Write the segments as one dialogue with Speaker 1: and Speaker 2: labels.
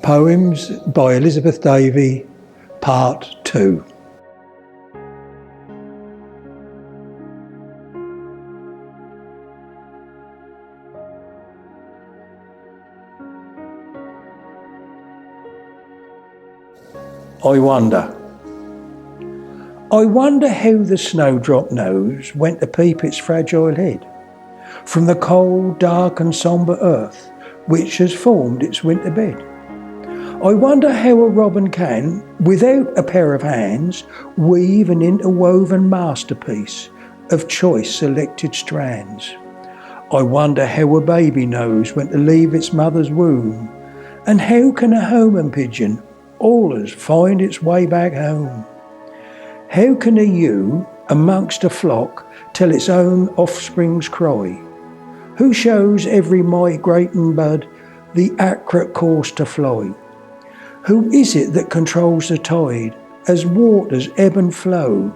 Speaker 1: Poems by Elizabeth Davey, Part 2. I wonder how the snowdrop knows when to peep its fragile head from the cold, dark and sombre earth which has formed its winter bed. I wonder how a robin can, without a pair of hands, weave an interwoven masterpiece of choice selected strands. I wonder how a baby knows when to leave its mother's womb, and how can a homing pigeon always find its way back home? How can a ewe amongst a flock tell its own offspring's cry? Who shows every migrating bud the accurate course to fly? Who is it that controls the tide as waters ebb and flow?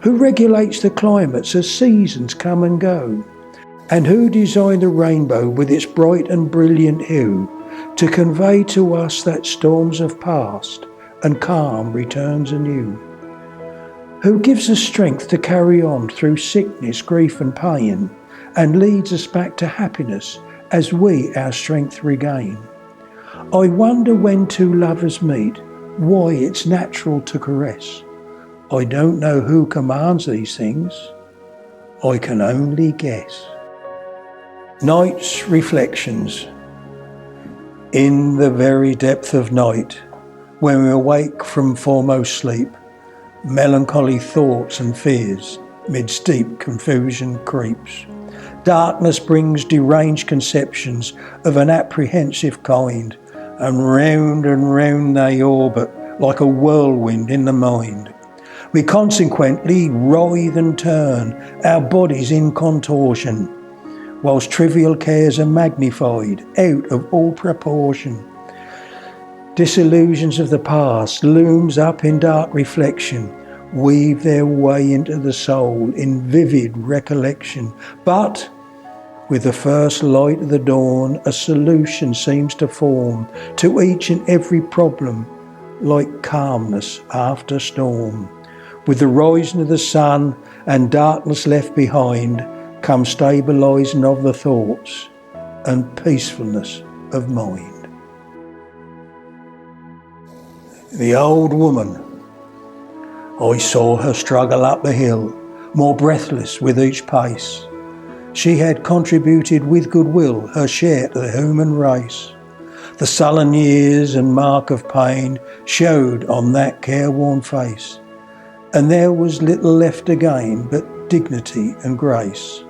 Speaker 1: Who regulates the climates as seasons come and go? And who designed the rainbow with its bright and brilliant hue to convey to us that storms have passed and calm returns anew? Who gives us strength to carry on through sickness, grief and pain, and leads us back to happiness as we our strength regain? I wonder when two lovers meet, why it's natural to caress. I don't know who commands these things, I can only guess. Night's Reflections. In the very depth of night, when we awake from foremost sleep, melancholy thoughts and fears midst deep confusion creeps. Darkness brings deranged conceptions of an apprehensive kind, and round they orbit like a whirlwind in the mind. We consequently writhe and turn, our bodies in contortion, whilst trivial cares are magnified out of all proportion. Disillusions of the past looms up in dark reflection, weave their way into the soul in vivid recollection. But with the first light of the dawn, a solution seems to form to each and every problem, like calmness after storm. With the rising of the sun and darkness left behind, comes stabilising of the thoughts and peacefulness of mind. The Owd Woman. I saw her struggle up the hill, more breathless with each pace. She had contributed with goodwill her share to the human race. The sullen years and mark of pain showed on that careworn face, and there was little left again but dignity and grace.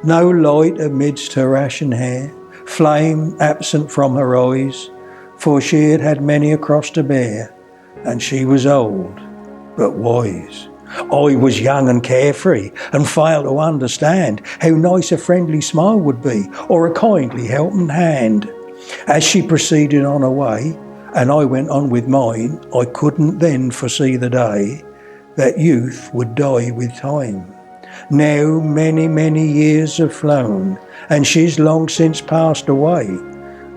Speaker 1: No light amidst her ashen hair, flame absent from her eyes, for she had had many a cross to bear, and she was old but wise. I was young and carefree, and failed to understand how nice a friendly smile would be, or a kindly helping hand. As she proceeded on her way, and I went on with mine, I couldn't then foresee the day that youth would die with time. Now many years have flown, and she's long since passed away.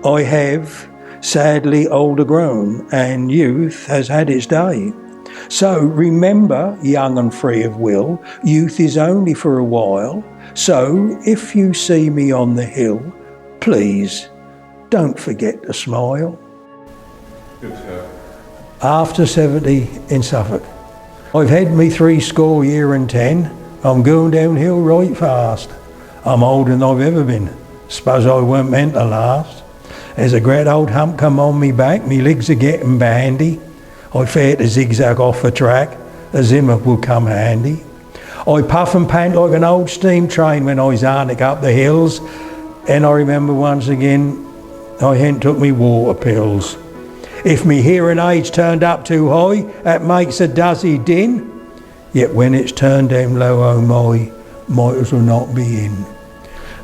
Speaker 1: I have, sadly older grown, and youth has had its day. So remember, young and free of will, youth is only for a while. So if you see me on the hill, please don't forget to smile.
Speaker 2: Good sir.
Speaker 1: After 70 in Suffolk. I've had me 70 years and 10. I'm going downhill right fast. I'm older than I've ever been. Suppose I weren't meant to last. There's a great old hump come on me back, me legs are getting bandy. I fear to zigzag off the track, a zimmer will come handy. I puff and pant like an old steam train when I zarnick up the hills, and I remember once again I hadn't took me water pills. If me hearing aids turned up too high, that makes a duzzy din, yet when it's turned down low, oh my, might as well not be in.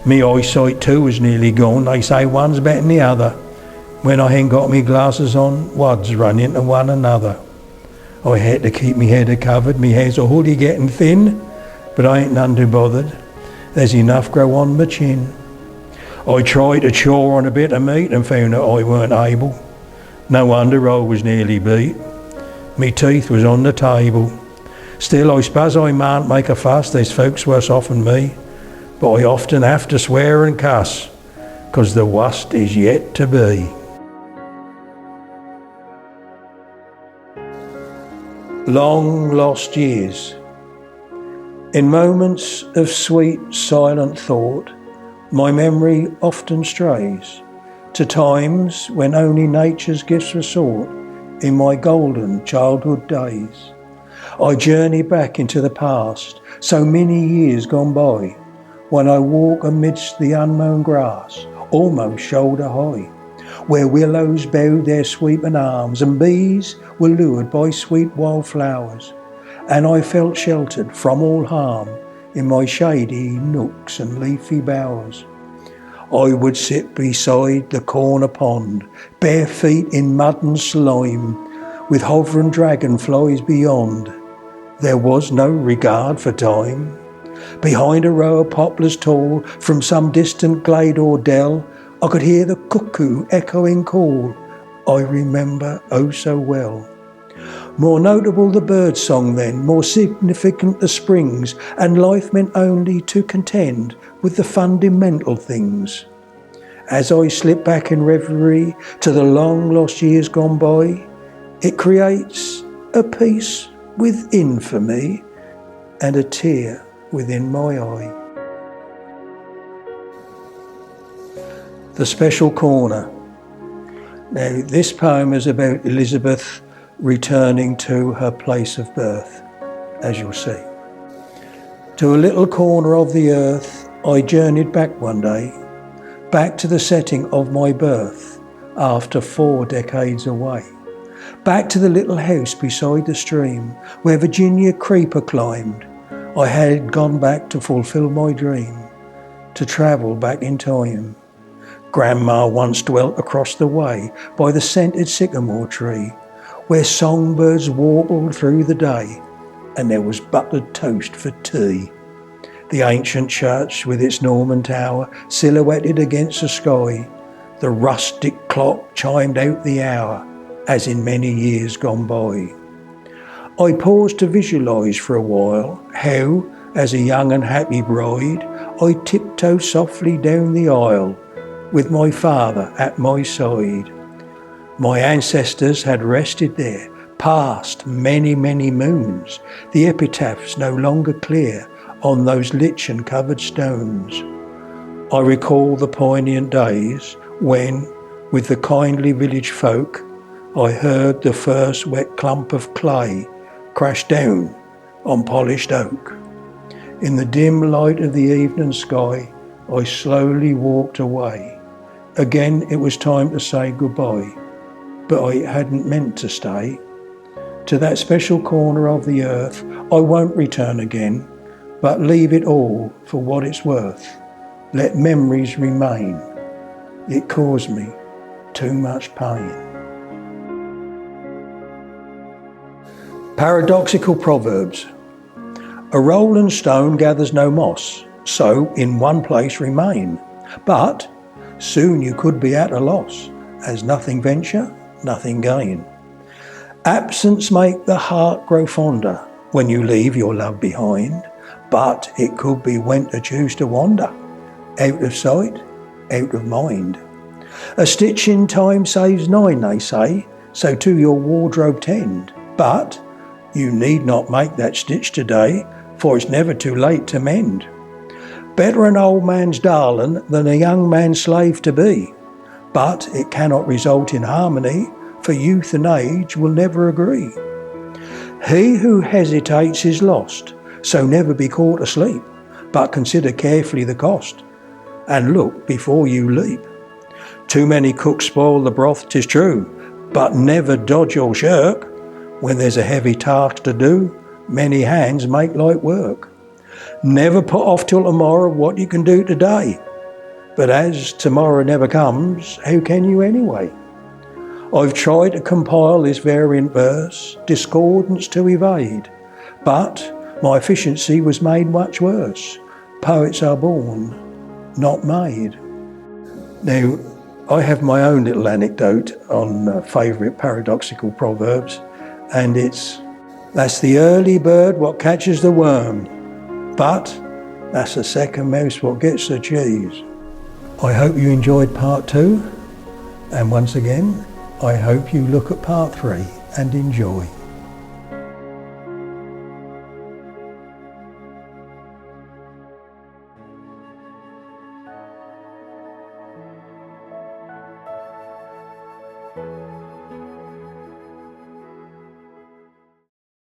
Speaker 1: Me eyesight too is nearly gone, they say one's better than the other. When I ain't got me glasses on, wads run into one another. I had to keep me head covered, me hair's already getting thin, but I ain't none too bothered. There's enough grow on my chin. I tried to chaw on a bit of meat and found that I weren't able. No wonder I was nearly beat. Me teeth was on the table. Still, I suppose I mayn't make a fuss, there's folks worse off than me. But I often have to swear and cuss, 'cause the worst is yet to be. Long lost years. In moments of sweet, silent thought, my memory often strays to times when only nature's gifts were sought in my golden childhood days. I journey back into the past, so many years gone by, when I walk amidst the unmown grass, almost shoulder high, where willows bowed their sweeping arms and bees were lured by sweet wildflowers, and I felt sheltered from all harm in my shady nooks and leafy bowers. I would sit beside the corner pond, bare feet in mud and slime, with hovering dragonflies beyond. There was no regard for time. Behind a row of poplars tall, from some distant glade or dell, I could hear the cuckoo echoing call I remember oh so well. More notable the bird song then, more significant the springs, and life meant only to contend with the fundamental things. As I slip back in reverie to the long lost years gone by, it creates a peace within for me and a tear within my eye. The Special Corner. Now, this poem is about Elizabeth returning to her place of birth, as you'll see. To a little corner of the earth I journeyed back one day, back to the setting of my birth after 4 decades away. Back to the little house beside the stream where Virginia Creeper climbed. I had gone back to fulfill my dream, to travel back in time. Grandma once dwelt across the way by the scented sycamore tree, where songbirds warbled through the day, and there was buttered toast for tea. The ancient church with its Norman tower silhouetted against the sky, the rustic clock chimed out the hour, as in many years gone by. I paused to visualise for a while how, as a young and happy bride, I tiptoed softly down the aisle, with my father at my side. My ancestors had rested there, past many, many moons, the epitaphs no longer clear on those lichen-covered stones. I recall the poignant days when, with the kindly village folk, I heard the first wet clump of clay crash down on polished oak. In the dim light of the evening sky, I slowly walked away. Again it was time to say goodbye, but I hadn't meant to stay. To that special corner of the earth I won't return again, but leave it all for what it's worth. Let memories remain. It caused me too much pain. Paradoxical Proverbs. A rolling stone gathers no moss, so in one place remain. But soon you could be at a loss, as nothing venture, nothing gain. Absence make the heart grow fonder when you leave your love behind, but it could be when to choose to wander, out of sight, out of mind. A stitch in time saves 9, they say, so to your wardrobe tend, but you need not make that stitch today, for it's never too late to mend. Better an old man's darling than a young man's slave to be, but it cannot result in harmony, for youth and age will never agree. He who hesitates is lost, so never be caught asleep, but consider carefully the cost, and look before you leap. Too many cooks spoil the broth, 'tis true, but never dodge or shirk. When there's a heavy task to do, many hands make light work. Never put off till tomorrow what you can do today, but as tomorrow never comes, how can you anyway? I've tried to compile this variant verse, discordance to evade, but my efficiency was made much worse. Poets are born, not made. Now, I have my own little anecdote on favourite paradoxical proverbs, and that's the early bird what catches the worm, but that's the second mouse what gets the cheese. I hope you enjoyed part 2, and once again, I hope you look at part 3 and enjoy.